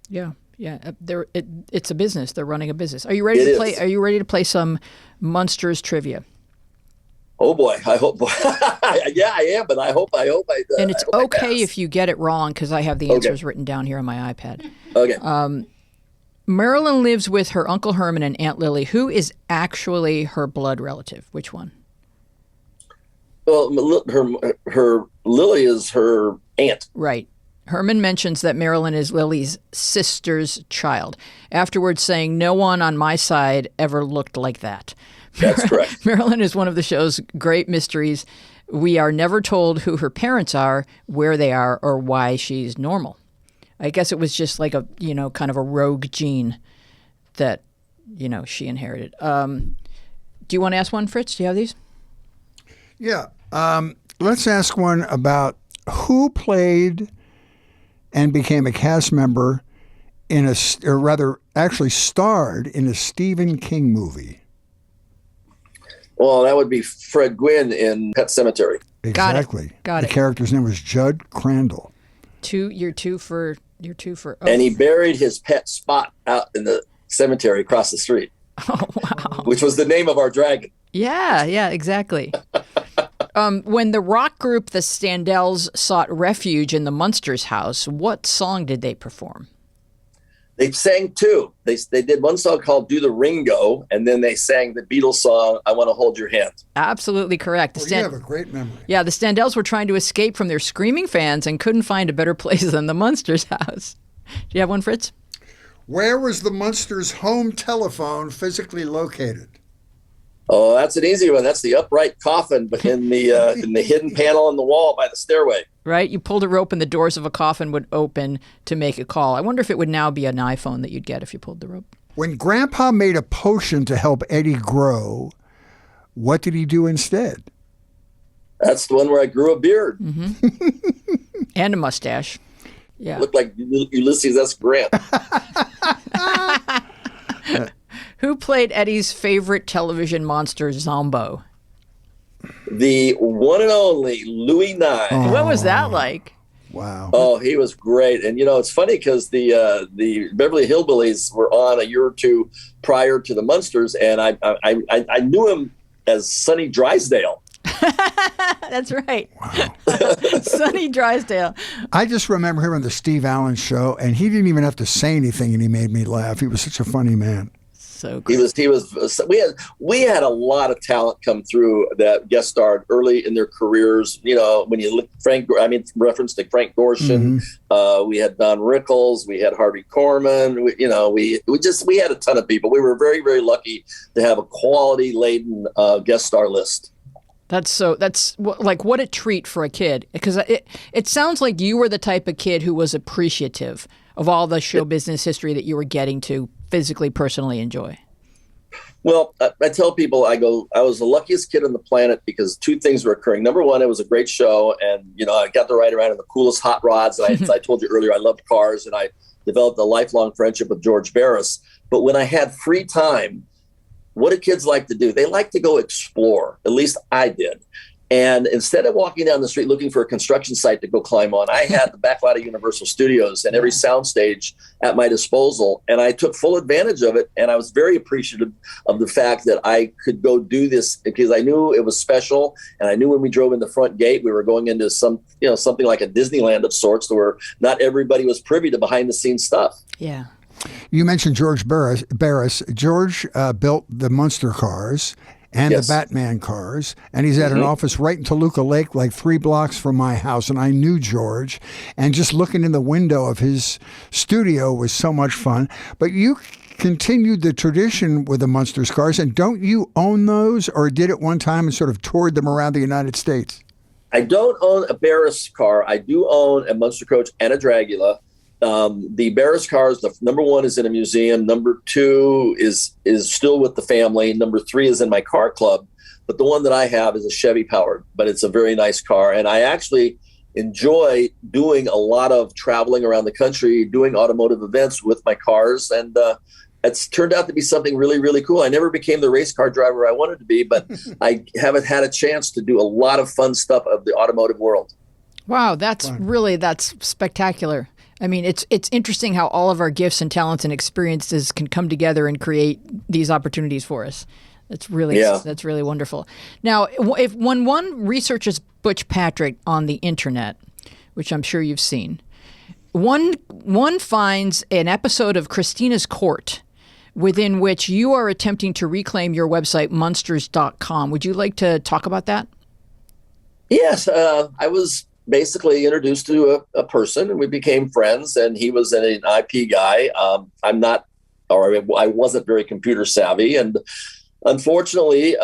Yeah. It's a business. They're running a business. Are you ready to play? Are you ready to play some Munsters trivia? Oh boy, I hope. Yeah, I am, but I hope. And it's okay if you get it wrong, because I have the answers written down here on my iPad. Okay. Marilyn lives with her Uncle Herman and Aunt Lily. Who is actually her blood relative? Which one? Well, her Lily is her aunt. Right. Herman mentions that Marilyn is Lily's sister's child, afterwards saying, "No one on my side ever looked like that." That's correct. Marilyn is one of the show's great mysteries. We are never told who her parents are, where they are, or why she's normal. I guess it was just like a, kind of a rogue gene that, she inherited. Do you want to ask one, Fritz? Do you have these? Yeah. Let's ask one about who played and became a cast member actually starred in a Stephen King movie. Well, that would be Fred Gwynn in Pet Sematary. Exactly. Got the it. character's name was Judd Crandall. You're two for. And he buried his pet Spot out in the cemetery across the street. Oh, wow. Which was the name of our dragon. Yeah, exactly. When the rock group the Standells sought refuge in the Munsters' house, what song did they perform? They sang two. They did one song called Do the Ringo, and then they sang the Beatles song, I Want to Hold Your Hand. Absolutely correct. You have a great memory. Yeah, the Standells were trying to escape from their screaming fans and couldn't find a better place than the Munsters' house. Do you have one, Fritz? Where was the Munsters' home telephone physically located? Oh, that's an easy one. That's the upright coffin in the hidden panel on the wall by the stairway. Right? You pulled a rope and the doors of a coffin would open to make a call. I wonder if it would now be an iPhone that you'd get if you pulled the rope. When Grandpa made a potion to help Eddie grow, what did he do instead? That's the one where I grew a beard. Mm-hmm. And a mustache. Yeah. Looked like Ulysses S. Grant. Who played Eddie's favorite television monster, Zombo? The one and only Louis Nye. Oh. What was that like? Wow. Oh, he was great. And, it's funny because the Beverly Hillbillies were on a year or two prior to the Munsters, and I knew him as Sonny Drysdale. That's right. Wow. Sonny Drysdale. I just remember him on the Steve Allen show, and he didn't even have to say anything, and he made me laugh. He was such a funny man. So great. He was. We had a lot of talent come through that guest starred early in their careers. When you look reference to Frank Gorshin, we had Don Rickles, we had Harvey Korman. We had a ton of people. We were very, very lucky to have a quality laden guest star list. What a treat for a kid, because it sounds like you were the type of kid who was appreciative of all the show business history that you were getting to physically, personally enjoy. Well, I tell people, I was the luckiest kid on the planet because two things were occurring. Number one, it was a great show, and I got to ride around in the coolest hot rods. And as I told you earlier, I loved cars, and I developed a lifelong friendship with George Barris. But when I had free time, what do kids like to do? They like to go explore. At least I did. And instead of walking down the street looking for a construction site to go climb on, I had the back lot of Universal Studios and every soundstage at my disposal. And I took full advantage of it. And I was very appreciative of the fact that I could go do this because I knew it was special. And I knew when we drove in the front gate, we were going into something like a Disneyland of sorts where not everybody was privy to behind the scenes stuff. Yeah. You mentioned George Barris. George built the Munster cars and the Batman cars, and he's at an office right in Toluca Lake, like 3 blocks from my house, and I knew George, and just looking in the window of his studio was so much fun. But you continued the tradition with the Munsters cars, and don't you own those, or did at one time and sort of toured them around the United States? I don't own a Barris car. I do own a Munster coach and a Dragula. The Barris cars, the number 1 is in a museum. Number 2 is still with the family. Number 3 is in my car club. But the one that I have is a Chevy powered, but it's a very nice car. And I actually enjoy doing a lot of traveling around the country, doing automotive events with my cars. And it's turned out to be something really, really cool. I never became the race car driver I wanted to be, but I haven't had a chance to do a lot of fun stuff of the automotive world. Wow, that's spectacular. I mean, it's interesting how all of our gifts and talents and experiences can come together and create these opportunities for us. That's really wonderful. Now, when one researches Butch Patrick on the internet, which I'm sure you've seen, one finds an episode of Christina's Court within which you are attempting to reclaim your website, Munsters.com. Would you like to talk about that? Yes, I was basically introduced to a person, and we became friends. And he was an IP guy. I wasn't very computer savvy, and unfortunately,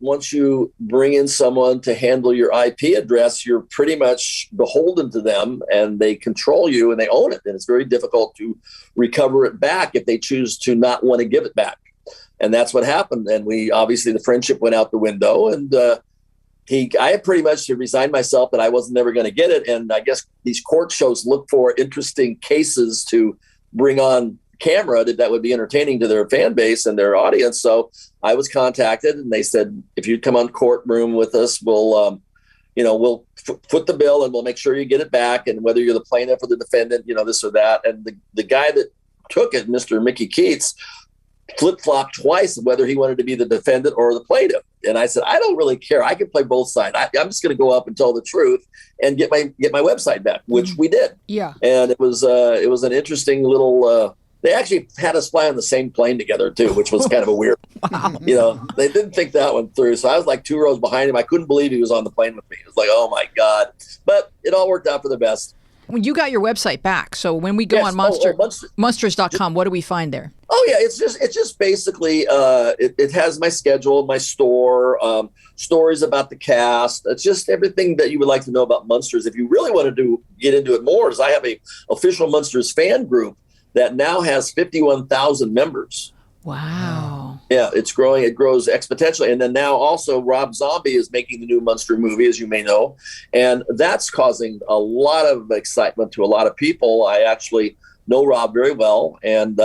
once you bring in someone to handle your IP address, you're pretty much beholden to them, and they control you and they own it. And it's very difficult to recover it back if they choose to not want to give it back. And that's what happened. And the friendship went out the window, and I had pretty much resigned myself that I wasn't never going to get it. And I guess these court shows look for interesting cases to bring on camera that would be entertaining to their fan base and their audience. So I was contacted, and they said, if you'd come on courtroom with us, we'll foot the bill, and we'll make sure you get it back. And whether you're the plaintiff or the defendant, this or that. And the guy that took it, Mr. Mickey Keats, flip-flopped twice whether he wanted to be the defendant or the plaintiff. And I said, I don't really care. I can play both sides. I'm just going to go up and tell the truth and get my website back, which we did. Yeah. And it was an interesting little. They actually had us fly on the same plane together too, which was kind of a weird. Wow. They didn't think that one through. So I was like 2 rows behind him. I couldn't believe he was on the plane with me. It was like, oh my God! But it all worked out for the best. When you got your website back, so when we go on Munsters.com, what do we find there? Oh yeah, it's just basically it has my schedule, my store, stories about the cast. It's just everything that you would like to know about Munsters. If you really wanted to get into it more, is I have a official Munsters fan group that now has 51,000 members. Wow. Yeah, it's growing. It grows exponentially. And then now also Rob Zombie is making the new Munster movie, as you may know. And that's causing a lot of excitement to a lot of people. I actually know Rob very well. And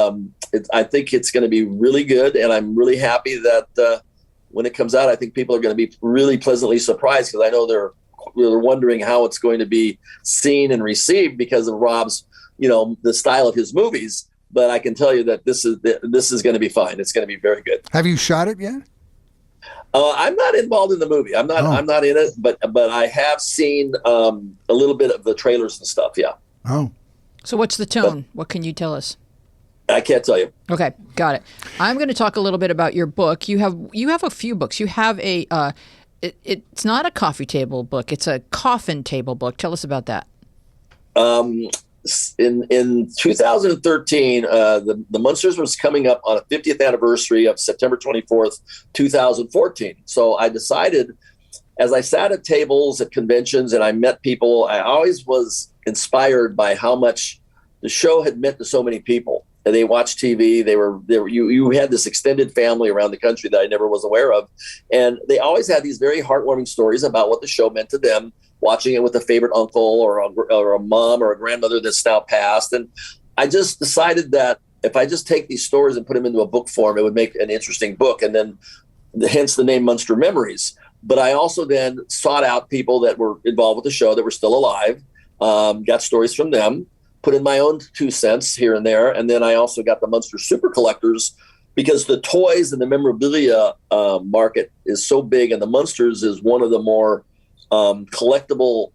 I think it's going to be really good. And I'm really happy that when it comes out, I think people are going to be really pleasantly surprised, because I know they're wondering how it's going to be seen and received because of Rob's the style of his movies. But I can tell you that this is going to be fine. It's going to be very good. Have you shot it yet? I'm not involved in the movie. I'm not in it, but I have seen a little bit of the trailers and stuff. Yeah. Oh. So what's the tone? What can you tell us? I can't tell you. Okay, got it. I'm going to talk a little bit about your book. You have a few books. You have a it's not a coffee table book. It's a coffin table book. Tell us about that. In 2013, the Munsters was coming up on a 50th anniversary of September 24th, 2014. So I decided, as I sat at tables at conventions and I met people, I always was inspired by how much the show had meant to so many people. And they watched TV. You had this extended family around the country that I never was aware of. And they always had these very heartwarming stories about what the show meant to them, watching it with a favorite uncle or a mom or a grandmother that's now passed. And I just decided that if I just take these stories and put them into a book form, it would make an interesting book. And then hence the name Munster Memories. But I also then sought out people that were involved with the show that were still alive, got stories from them, put in my own 2 cents here and there. And then I also got the Munster super collectors, because the toys and the memorabilia market is so big. And the Munsters is one of the more collectible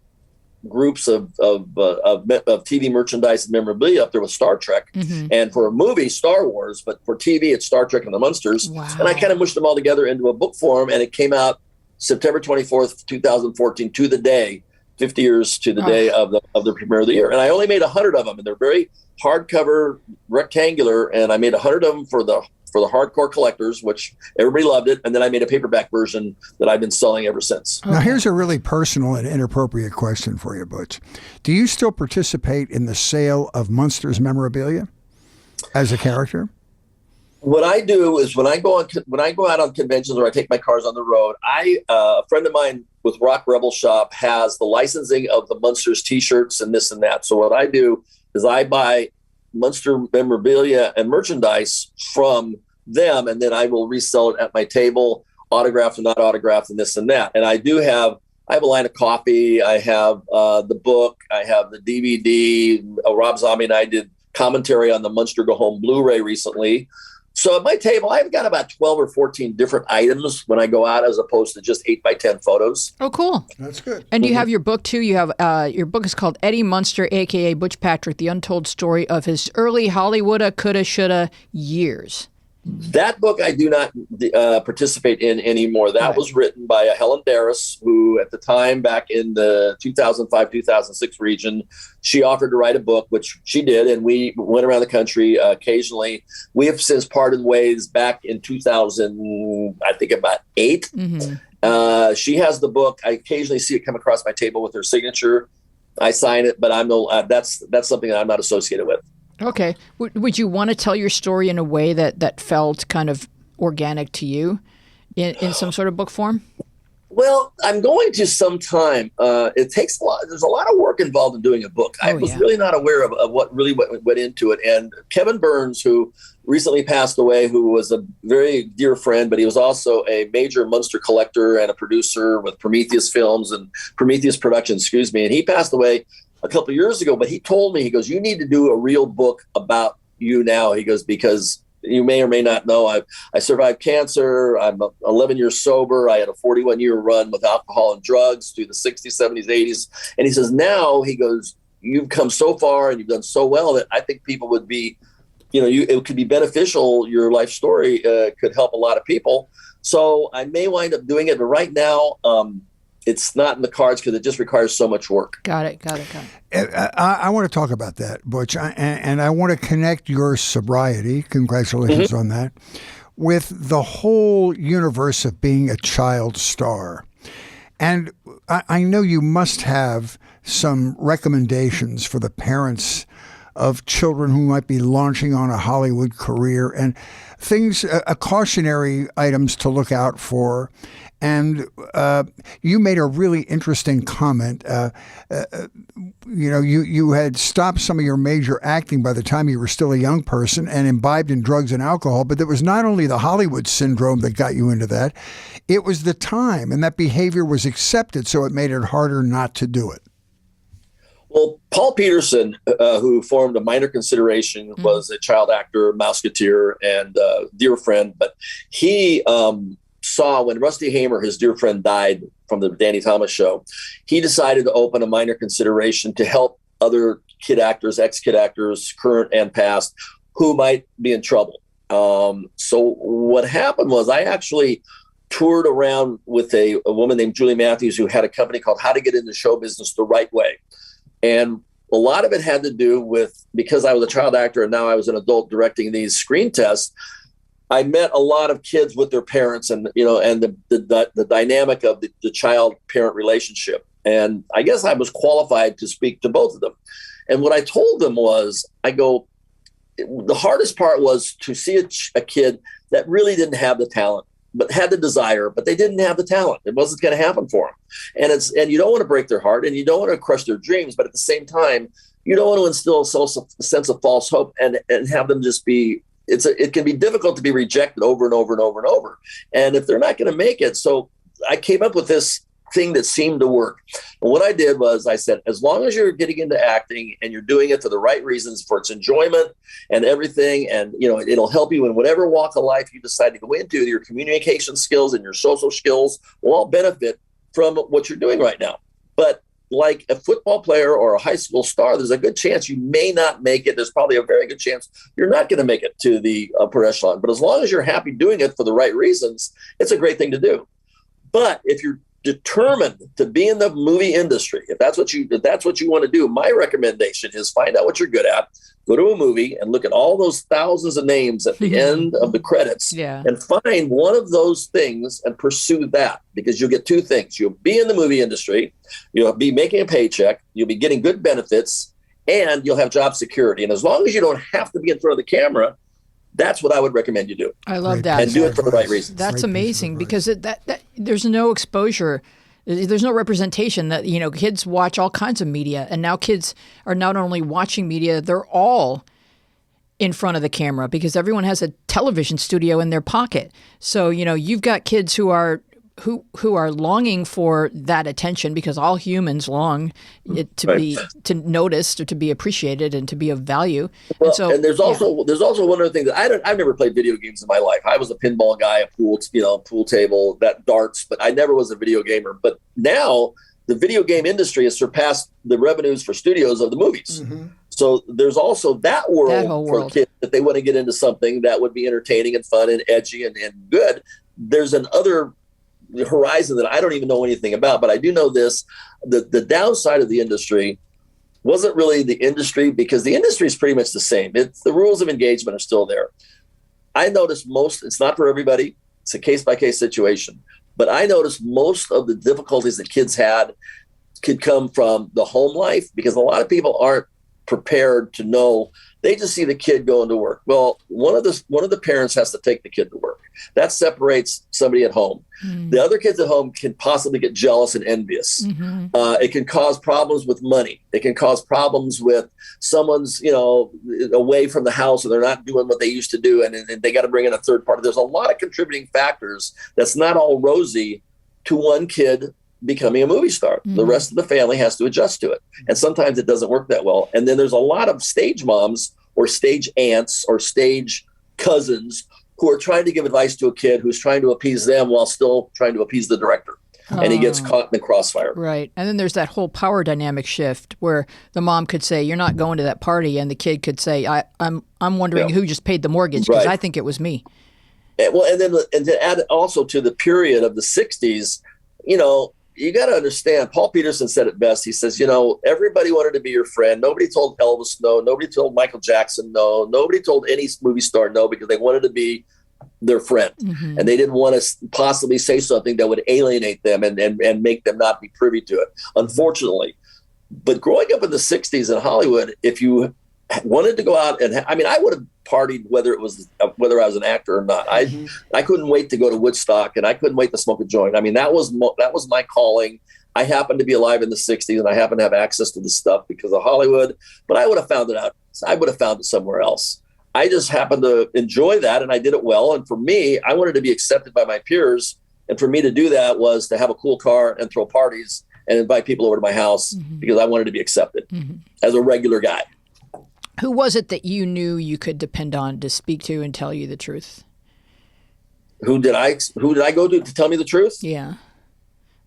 groups of TV merchandise and memorabilia up there with Star Trek. Mm-hmm. And for a movie, Star Wars, but for TV, it's Star Trek and the Munsters. Wow. And I kind of mushed them all together into a book form, and it came out September 24th, 2014, to the day, 50 years to the day of the premiere of the year. And I only made 100 of them, and they're very hardcover, rectangular, and I made 100 of them for the hardcore collectors, which everybody loved it. And then I made a paperback version that I've been selling ever since. Now, here's a really personal and inappropriate question for you, Butch. Do you still participate in the sale of Munsters memorabilia as a character? What I do is when I go out on conventions or I take my cars on the road, a friend of mine with Rock Rebel Shop has the licensing of the Munsters T-shirts and this and that. So what I do is I buy Munster memorabilia and merchandise from them, and then I will resell it at my table, autographed and not autographed, and this and that. And I have a line of coffee. I have the book. I have the DVD. Rob Zombie and I did commentary on the Munster Go Home Blu-ray recently. So at my table, I've got about 12 or 14 different items when I go out, as opposed to just 8 by 10 photos. Oh, cool. That's good. And you have your book, too. You have your book is called Eddie Munster, a.k.a. Butch Patrick, The Untold Story of His Early Hollywoodda, Coulda, Shoulda Years. That book I do not participate in anymore. That was written by Helen Barris, who at the time, back in the 2005-2006 region, she offered to write a book, which she did, and we went around the country occasionally. We have since parted ways back in 2000, I think about 8. Mm-hmm. She has the book. I occasionally see it come across my table with her signature. I sign it, but that's something that I'm not associated with. Okay. Would you want to tell your story in a way that felt kind of organic to you in some sort of book form? Well, I'm going to sometime. It takes a lot. There's a lot of work involved in doing a book. I was really not aware of what really went into it. And Kevin Burns, who recently passed away, who was a very dear friend, but he was also a major Munster collector and a producer with Prometheus Films and Prometheus Productions, and he passed away a couple of years ago, but he told me, he goes, you need to do a real book about you now. He goes, because you may or may not know, I survived cancer. I'm 11 years sober. I had a 41-year run with alcohol and drugs through the 60s, 70s, 80s. And he says, now, he goes, you've come so far and you've done so well that I think people would be, it could be beneficial. Your life story could help a lot of people. So I may wind up doing it, but right now, it's not in the cards because it just requires so much work. Got it. I want to talk about that, Butch, and I want to connect your sobriety, congratulations on that, with the whole universe of being a child star. And I know you must have some recommendations for the parents of children who might be launching on a Hollywood career and things, cautionary items to look out for. And you made a really interesting comment. You had stopped some of your major acting by the time you were still a young person and imbibed in drugs and alcohol. But it was not only the Hollywood syndrome that got you into that. It was the time, and that behavior was accepted, so it made it harder not to do it. Well, Paul Peterson, who formed a Minor Consideration, was a child actor, Mouseketeer, and dear friend. But he saw when Rusty Hamer, his dear friend, died from the Danny Thomas show, he decided to open a Minor Consideration to help other kid actors, ex-kid actors, current and past, who might be in trouble. So what happened was I actually toured around with a woman named Julie Matthews, who had a company called How to Get into Show Business the Right Way. And a lot of it had to do with, because I was a child actor and now I was an adult directing these screen tests, I met a lot of kids with their parents and, and the dynamic of the child-parent relationship. And I guess I was qualified to speak to both of them. And what I told them was, I go, the hardest part was to see a kid that really didn't have the talent, but had the desire, but they didn't have the talent. It wasn't going to happen for them. And you don't want to break their heart and you don't want to crush their dreams, but at the same time, you don't want to instill a sense of false hope and have them just be, it can be difficult to be rejected over and over and over and over. And if they're not going to make it, so I came up with this thing that seemed to work. And what I did was I said, as long as you're getting into acting and you're doing it for the right reasons, for its enjoyment and everything, and it'll help you in whatever walk of life you decide to go into, your communication skills and your social skills will all benefit from what you're doing right now. But like a football player or a high school star, there's a good chance you may not make it. There's probably a very good chance you're not going to make it to the upper echelon. But as long as you're happy doing it for the right reasons, it's a great thing to do. But if you're determined to be in the movie industry, if that's what you want to do, my recommendation is find out what you're good at, go to a movie and look at all those thousands of names at the end of the credits and find one of those things and pursue that, because you'll get two things. You'll be in the movie industry, you'll be making a paycheck, you'll be getting good benefits, and you'll have job security. And as long as you don't have to be in front of the camera, that's what I would recommend you do. I love that. And do it for the right reasons. That's amazing, because that there's no exposure. There's no representation that, kids watch all kinds of media, and now kids are not only watching media, they're all in front of the camera because everyone has a television studio in their pocket. So, you've got kids who are longing for that attention, because all humans long to be noticed or to be appreciated and to be of value. Well, and there's also one other thing that I've never played video games in my life. I was a pinball guy, a pool table, that darts, but I never was a video gamer. But now the video game industry has surpassed the revenues for studios of the movies. Mm-hmm. So there's also that world whole for world. kids that they want to get into something that would be entertaining and fun and edgy and good. There's another horizon that I don't even know anything about, but I do know this. The downside of the industry wasn't really the industry, because the industry is pretty much the same. The rules of engagement are still there. I noticed it's not for everybody. It's a case-by-case situation. But I noticed most of the difficulties that kids had could come from the home life, because a lot of people aren't prepared to know. They just see the kid going to work. Well, one of the parents has to take the kid to work. That separates somebody at home. The other kids at home can possibly get jealous and envious. It can cause problems with money. It can cause problems with someone's, away from the house, and they're not doing what they used to do, and they got to bring in a third party. There's a lot of contributing factors that's not all rosy to one kid becoming a movie star. The rest of the family has to adjust to it. And sometimes it doesn't work that well. And then there's a lot of stage moms or stage aunts or stage cousins who are trying to give advice to a kid who's trying to appease them while still trying to appease the director. And he gets caught in the crossfire. Right. And then there's that whole power dynamic shift where the mom could say, "You're not going to that party," and the kid could say, I'm wondering who just paid the mortgage, because I think it was me. And to add also to the period of the 60s, you got to understand, Paul Peterson said it best. He says, everybody wanted to be your friend. Nobody told Elvis no. Nobody told Michael Jackson no. Nobody told any movie star no, because they wanted to be their friend. And they didn't want to possibly say something that would alienate them and make them not be privy to it, unfortunately. But growing up in the 60s in Hollywood, if you wanted to go out I would have partied whether I was an actor or not. I couldn't wait to go to Woodstock, and I couldn't wait to smoke a joint. That was my calling. I happened to be alive in the 60s, and I happened to have access to this stuff because of Hollywood, but I would have found it out. I would have found it somewhere else. I just happened to enjoy that, and I did it well. And for me, I wanted to be accepted by my peers. And for me to do that was to have a cool car and throw parties and invite people over to my house because I wanted to be accepted as a regular guy. Who was it that you knew you could depend on to speak to and tell you the truth? Who did I go to tell me the truth? Yeah.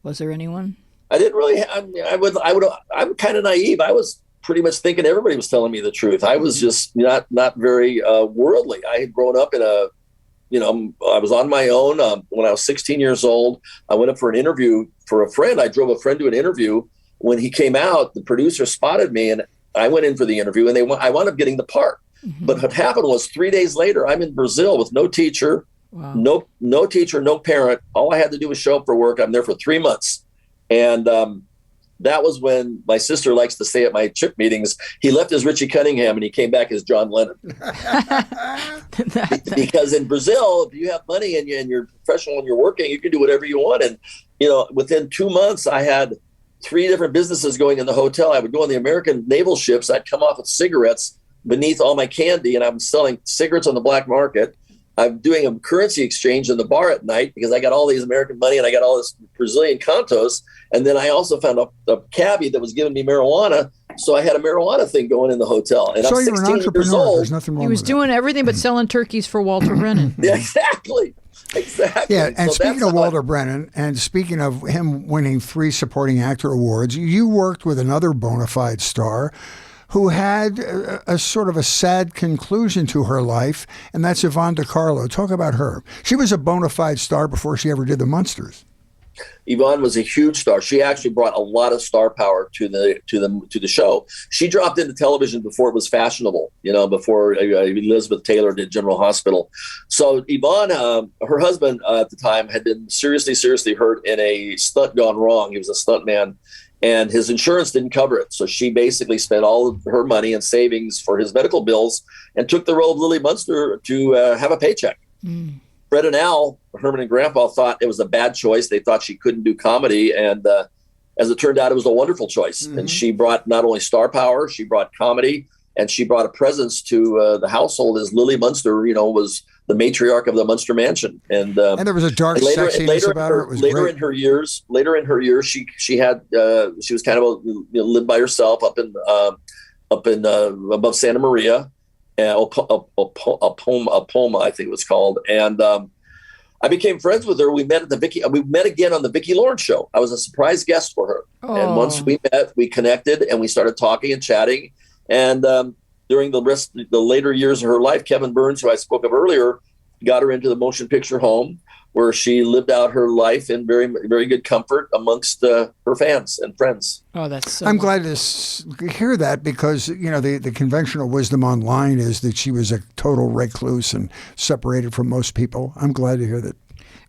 Was there anyone? I didn't really. I'm kind of naive. I was pretty much thinking everybody was telling me the truth. I was just not very worldly. I had grown up in I was on my own. When I was 16 years old, I went up for an interview for a friend. I drove a friend to an interview. When he came out, the producer spotted me, and I went in for the interview, and I wound up getting the part. But what happened was 3 days later, I'm in Brazil with no teacher, no teacher, no parent. All I had to do was show up for work. I'm there for 3 months. And that was when my sister likes to say at my chip meetings, he left as Richie Cunningham and he came back as John Lennon. Because in Brazil, if you have money and you're professional and you're working, you can do whatever you want. And, within 2 months, I had 3 different businesses going in the hotel. I would go on the American naval ships. I'd come off with cigarettes beneath all my candy, and I'm selling cigarettes on the black market. I'm doing a currency exchange in the bar at night because I got all these American money and I got all this Brazilian contos. And then I also found a cabbie that was giving me marijuana. So I had a marijuana thing going in the hotel. And so I'm you're an 16 years entrepreneur. old. There's nothing wrong He was with doing everything but selling turkeys for Walter Brennan. Yeah, exactly. Yeah, and So speaking that's of Walter Brennan, and speaking of him winning 3 supporting actor awards, you worked with another bona fide star who had a sort of a sad conclusion to her life, and that's Yvonne De Carlo. Talk about her. She was a bona fide star before she ever did the Munsters. Yvonne was a huge star. She actually brought a lot of star power to the show. She dropped into television before it was fashionable, before Elizabeth Taylor did General Hospital. So Yvonne, her husband at the time had been seriously hurt in a stunt gone wrong. He was a stunt man, and his insurance didn't cover it. So she basically spent all of her money and savings for his medical bills and took the role of Lily Munster to have a paycheck. Fred and Al, Herman and Grandpa, thought it was a bad choice. They thought she couldn't do comedy. And as it turned out, it was a wonderful choice. And she brought not only star power, she brought comedy, and she brought a presence to the household as Lily Munster, was the matriarch of the Munster mansion. And there was a dark sexiness about her. It was later great. in her years, she had she was kind of lived by herself up in above Santa Maria. Apoma, I think it was called. And I became friends with her. We met again on the Vicki Lawrence show. I was a surprise guest for her. And once we met, we connected and we started talking and chatting. And during the later years of her life, Kevin Burns, who I spoke of earlier, got her into the motion picture home, where she lived out her life in very, very good comfort amongst her fans and friends. Oh, that's so I'm glad to hear that, because, the conventional wisdom online is that she was a total recluse and separated from most people. I'm glad to hear that.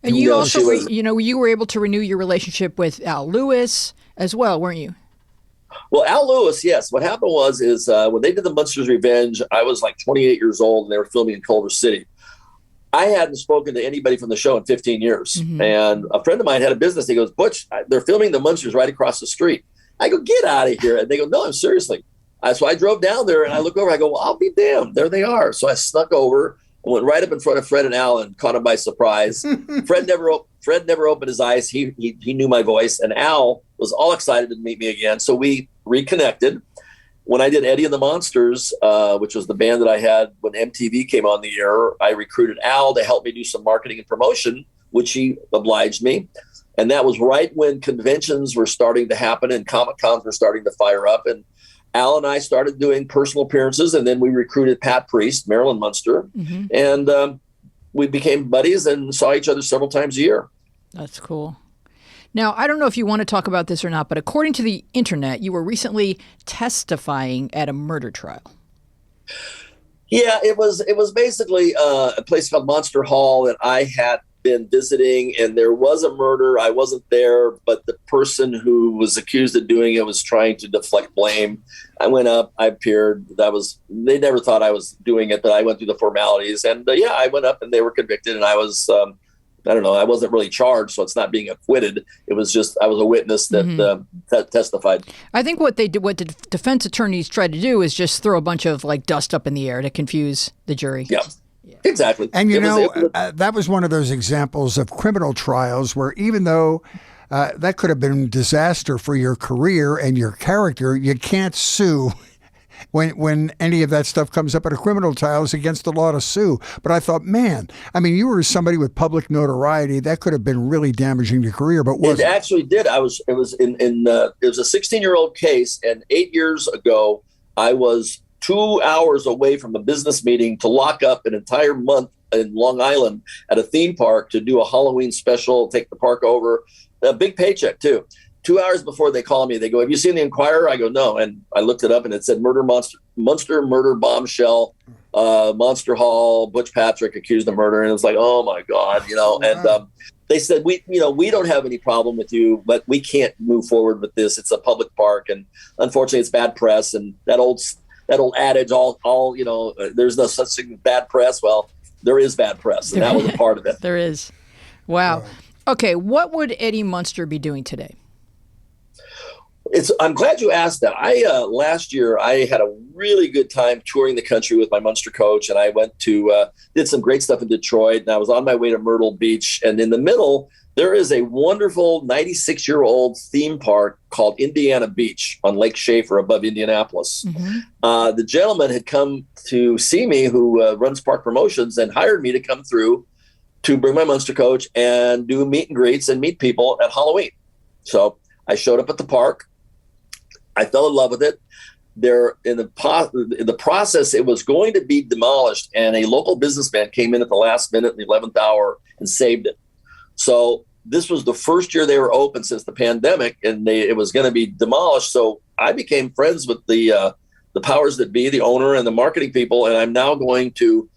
And you also, you were able to renew your relationship with Al Lewis as well, weren't you? Well, Al Lewis, yes. What happened was when they did the Munsters Revenge, I was like 28 years old, and they were filming in Culver City. I hadn't spoken to anybody from the show in 15 years. Mm-hmm. And a friend of mine had a business. He goes, Butch, they're filming the Munsters right across the street. I go, get out of here. And they go, no, I'm seriously. So I drove down there, and I look over. I go, well, I'll be damned. There they are. So I snuck over and went right up in front of Fred and Al and caught them by surprise. Fred never opened his eyes. He knew my voice. And Al was all excited to meet me again. So we reconnected. When I did Eddie and the Munsters, which was the band that I had when MTV came on the air, I recruited Al to help me do some marketing and promotion, which he obliged me. And that was right when conventions were starting to happen and Comic-Cons were starting to fire up. And Al and I started doing personal appearances, and then we recruited Pat Priest, Marilyn Munster, mm-hmm. and we became buddies and saw each other several times a year. That's cool. Now, I don't know if you want to talk about this or not, but according to the internet, you were recently testifying at a murder trial. Yeah, it was basically a place called Monster Hall that I had been visiting, and there was a murder. I wasn't there, but the person who was accused of doing it was trying to deflect blame. I went up, I appeared. They never thought I was doing it, but I went through the formalities, and I went up, and they were convicted, and I was. I don't know. I wasn't really charged, so it's not being acquitted. It was just I was a witness that testified. I think what the defense attorneys tried to do is just throw a bunch of dust up in the air to confuse the jury. Yeah. Exactly. And that was one of those examples of criminal trials where even though that could have been disaster for your career and your character, you can't sue. When any of that stuff comes up at a criminal trial, it's against the law to sue. But I thought, man, you were somebody with public notoriety. That could have been really damaging to your career, but wasn't. It actually did. It was a 16-year-old case, and 8 years ago, I was 2 hours away from a business meeting to lock up an entire month in Long Island at a theme park to do a Halloween special, take the park over. A big paycheck, too. 2 hours before they call me, they go, have you seen the Inquirer? I go, no. And I looked it up, and it said Munster murder bombshell, Monster Hall, Butch Patrick accused of murder. And it was like, oh my God, and they said, we don't have any problem with you, but we can't move forward with this. It's a public park. And unfortunately it's bad press. And that old adage, there's no such thing as bad press. Well, there is bad press. And that was a part of it. There is. Wow. Okay. What would Eddie Munster be doing today? I'm glad you asked that. Last year I had a really good time touring the country with my Munster coach, and I went to did some great stuff in Detroit, and I was on my way to Myrtle Beach, and in the middle there is a wonderful 96-year-old theme park called Indiana Beach on Lake Schaefer above Indianapolis. Mm-hmm. The gentleman had come to see me who runs park promotions and hired me to come through to bring my Munster coach and do meet and greets and meet people at Halloween. So I showed up at the park. I fell in love with it. There, in the process, it was going to be demolished, and a local businessman came in at the last minute, in the 11th hour, and saved it. So this was the first year they were open since the pandemic, and it was going to be demolished. So I became friends with the powers that be, the owner and the marketing people, and I'm now going to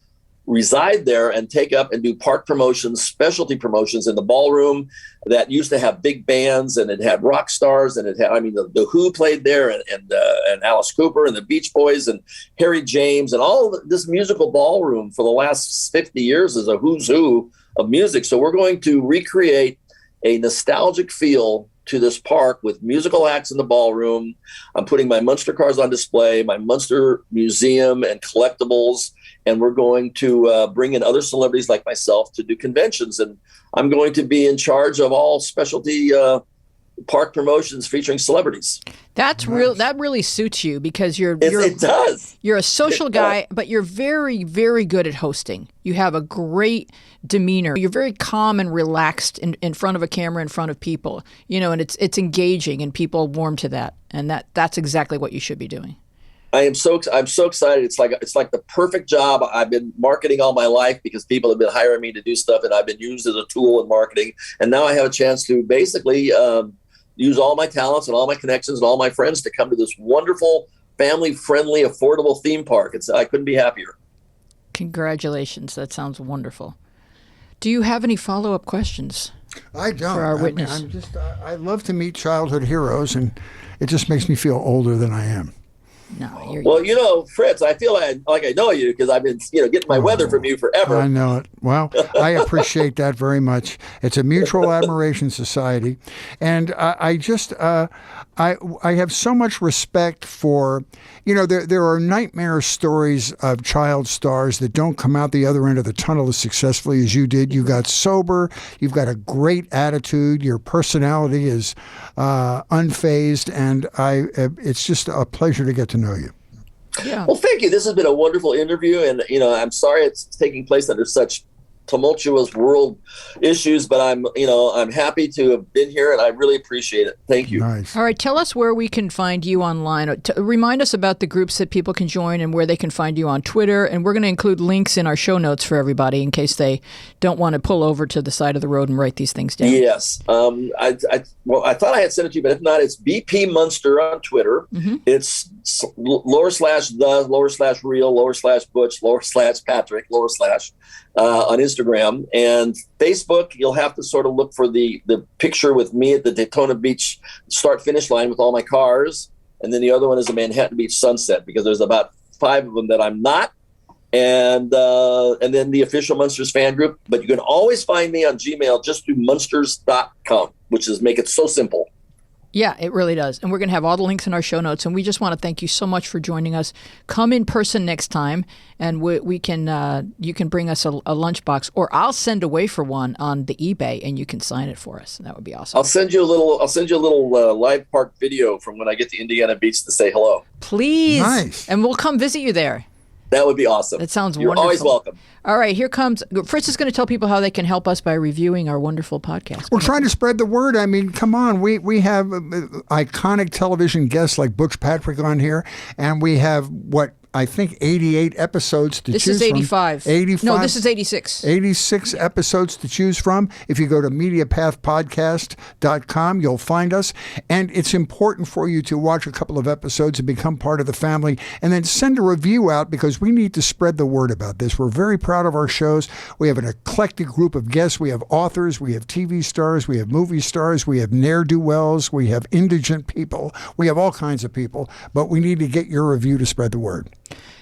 reside there and take up and do park promotions, specialty promotions in the ballroom that used to have big bands, and it had rock stars, and it had, the Who played there, and Alice Cooper and the Beach Boys and Harry James, and all this musical ballroom for the last 50 years is a who's who of music. So we're going to recreate a nostalgic feel to this park with musical acts in the ballroom. I'm putting my Munster cars on display, my Munster museum and collectibles, and we're going to bring in other celebrities like myself to do conventions. And I'm going to be in charge of all specialty park promotions featuring celebrities. That's real. That really suits you because it does. You're a social guy, but you're very, very good at hosting. You have a great demeanor. You're very calm and relaxed in front of a camera, in front of people. And it's engaging, and people warm to that. And that's exactly what you should be doing. I'm so excited. It's like the perfect job. I've been marketing all my life because people have been hiring me to do stuff, and I've been used as a tool in marketing. And now I have a chance to basically use all my talents and all my connections and all my friends to come to this wonderful, family-friendly, affordable theme park. I couldn't be happier. Congratulations. That sounds wonderful. Do you have any follow-up questions? I don't. For our witness. I love to meet childhood heroes, and it just makes me feel older than I am. No, you're Well, Fritz, I feel like I know you because I've been, getting my weather from you forever. I know it. Well, I appreciate that very much. It's a mutual admiration society, and I have so much respect for, there are nightmare stories of child stars that don't come out the other end of the tunnel as successfully as you did. You got sober. You've got a great attitude. Your personality is unfazed, and it's just a pleasure to get to know you. Yeah. Well, thank you. This has been a wonderful interview, and I'm sorry it's taking place under such tumultuous world issues, but I'm happy to have been here, and I really appreciate it. Thank you. Nice. All right, tell us where we can find you online. Remind us about the groups that people can join and where they can find you on Twitter, and we're going to include links in our show notes for everybody in case they don't want to pull over to the side of the road and write these things down. Yes. I thought I had sent it to you, but if not, it's BP Munster on Twitter. Mm-hmm. It's / the / real / Butch / Patrick / on Instagram. And Facebook, you'll have to sort of look for the picture with me at the Daytona Beach start-finish line with all my cars. And then the other one is a Manhattan Beach sunset, because there's about 5 of them that I'm not. And then the official Munsters fan group. But you can always find me on Gmail just through munsters.com, which is make it so simple. Yeah, it really does. And we're going to have all the links in our show notes. And we just want to thank you so much for joining us. Come in person next time, and we can you can bring us a lunchbox, or I'll send away for one on the eBay, and you can sign it for us. That would be awesome. I'll send you a little live park video from when I get to Indiana Beach to say hello. Please. Nice. And we'll come visit you there. That would be awesome. That sounds You're wonderful. always welcome. All right, here comes Fritz is going to tell people how they can help us by reviewing our wonderful podcast. We're trying to spread the word. I mean, come on. We have iconic television guests like Butch Patrick on here, and we have I think 88 episodes to choose from. This is 85. 85. No, this is 86. 86 episodes to choose from. If you go to MediaPathPodcast.com, you'll find us. And it's important for you to watch a couple of episodes and become part of the family, and then send a review out, because we need to spread the word about this. We're very proud of our shows. We have an eclectic group of guests. We have authors, we have TV stars, we have movie stars, we have ne'er-do-wells, we have indigent people. We have all kinds of people, but we need to get your review to spread the word.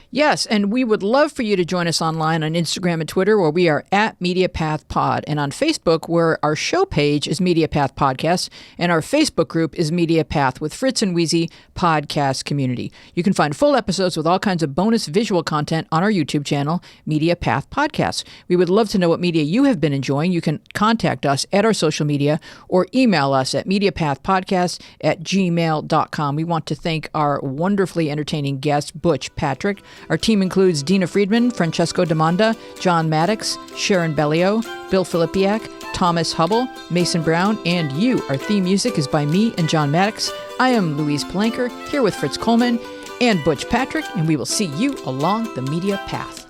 Yes, and we would love for you to join us online on Instagram and Twitter, where we are at MediaPathPod, and on Facebook, where our show page is MediaPath Podcast, and our Facebook group is MediaPath with Fritz and Weezy Podcast Community. You can find full episodes with all kinds of bonus visual content on our YouTube channel, MediaPath Podcast. We would love to know what media you have been enjoying. You can contact us at our social media or email us at MediaPathPodcast@gmail.com. We want to thank our wonderfully entertaining guest, Butch Patrick. Our team includes Dina Friedman, Francesco Demanda, John Maddox, Sharon Bellio, Bill Filipiak, Thomas Hubble, Mason Brown, and you. Our theme music is by me and John Maddox. I am Louise Palanker, here with Fritz Coleman and Butch Patrick, and we will see you along the media path.